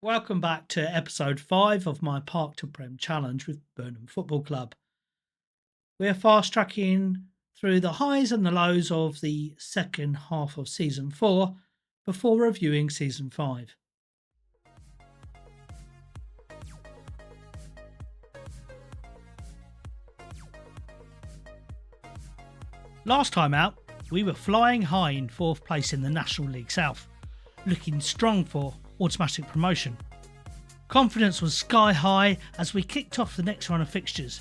Welcome back to episode 5 of my Park to Prem challenge with Burnham Football Club. We're fast tracking through the highs and the lows of the second half of season 4 before reviewing season 5. Last time out, we were flying high in 4th place in the National League South, looking strong for automatic promotion. Confidence was sky high as we kicked off the next run of fixtures.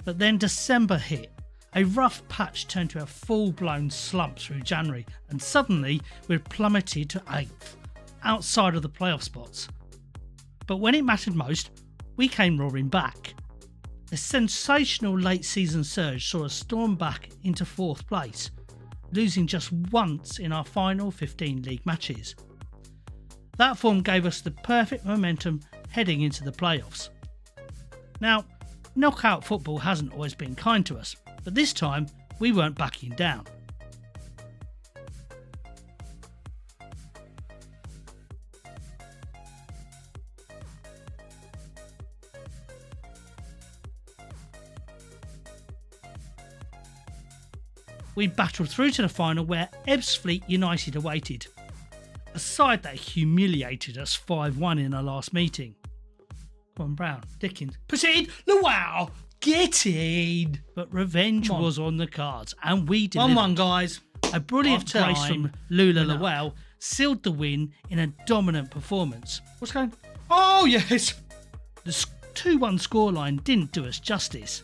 But then December hit. A rough patch turned to a full-blown slump through January, and suddenly we'd plummeted to 8th, outside of the playoff spots. But when it mattered most, we came roaring back. A sensational late season surge saw us storm back into 4th place, losing just once in our final 15 league matches. That form gave us the perfect momentum heading into the playoffs. Now, knockout football hasn't always been kind to us, but this time we weren't backing down. We battled through to the final where Ebbsfleet United awaited, a side that humiliated us 5-1 in our last meeting. Come on, Brown, Dickens, put it in, wow, get in! But revenge was on the cards, and we delivered. 1-1, guys. A brilliant brace from Lula Lawell sealed the win in a dominant performance. What's going on? Oh, yes. The 2-1 scoreline didn't do us justice.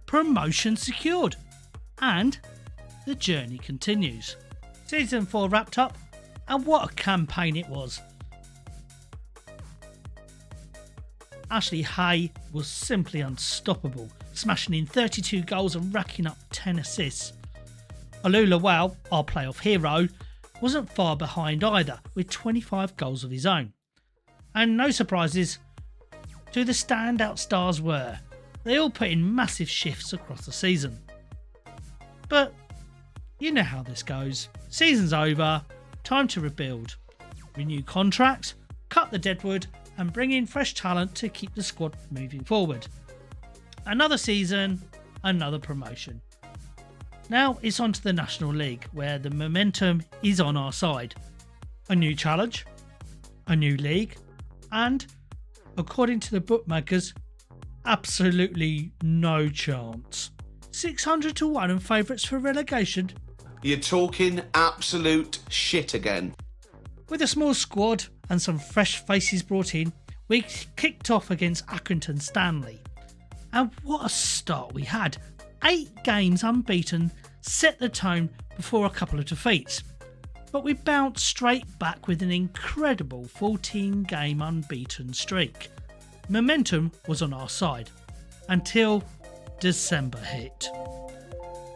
Promotion secured, and the journey continues. Season 4 wrapped up, and what a campaign it was. Ashley Hay was simply unstoppable, smashing in 32 goals and racking up 10 assists. Olu Lawell, our playoff hero, wasn't far behind either, with 25 goals of his own. And no surprises, who the standout stars were. They all put in massive shifts across the season. But you know how this goes. Season's over, time to rebuild. Renew contracts, cut the deadwood, and bring in fresh talent to keep the squad moving forward. Another season, another promotion. Now it's on to the National League, where the momentum is on our side. A new challenge, a new league, and, according to the bookmakers, absolutely no chance. 600 to 1 and favourites for relegation. You're talking absolute shit again. With a small squad and some fresh faces brought in, we kicked off against Accrington Stanley. And what a start we had. 8 games unbeaten set the tone before a couple of defeats. But we bounced straight back with an incredible 14-game unbeaten streak. Momentum was on our side until December hit.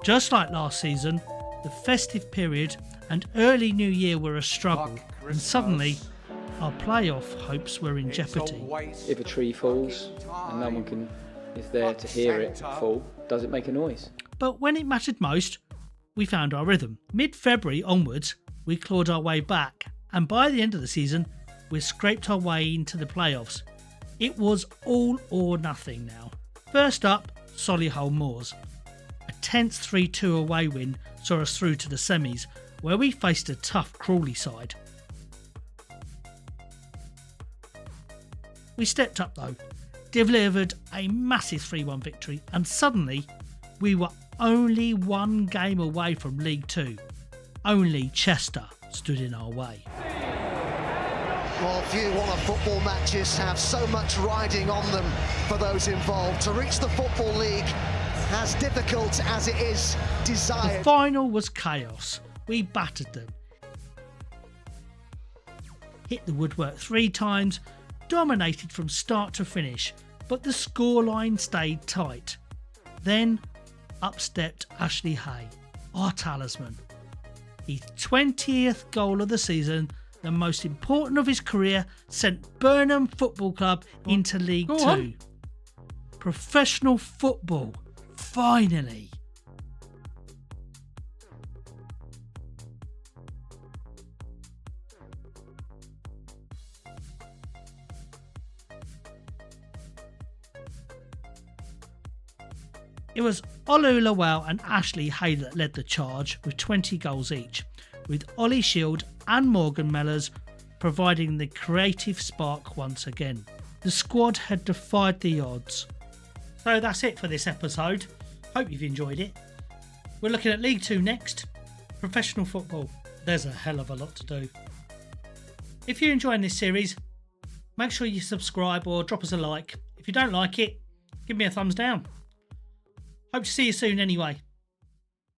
Just like last season, the festive period and early New Year were a struggle, and suddenly our playoff hopes were in jeopardy. If a tree falls and no one is there to hear it fall, does it make a noise? But when it mattered most, we found our rhythm. Mid-February onwards, we clawed our way back, and by the end of the season, we scraped our way into the playoffs. It was all or nothing now. First up, Solihull Moors. A tense 3-2 away win saw us through to the semis, where we faced a tough Crawley side. We stepped up though, delivered a massive 3-1 victory, and suddenly we were only 1 game away from League 2. Only Chester stood in our way. Well, few Waller football matches have so much riding on them for those involved. To reach the Football League, as difficult as it is desired. The final was chaos. We battered them. Hit the woodwork 3 times, dominated from start to finish, but the scoreline stayed tight. Then up stepped Ashley Hay, our talisman. His 20th goal of the season, the most important of his career, sent Burnham Football Club into League 2. Professional football, finally. It was Olu Lawal and Ashley Hay that led the charge with 20 goals each, with Ollie Shield and Morgan Mellors providing the creative spark once again. The squad had defied the odds. So that's it for this episode. Hope you've enjoyed it. We're looking at League 2 next. Professional football. There's a hell of a lot to do. If you're enjoying this series, make sure you subscribe or drop us a like. If you don't like it, give me a thumbs down. Hope to see you soon anyway.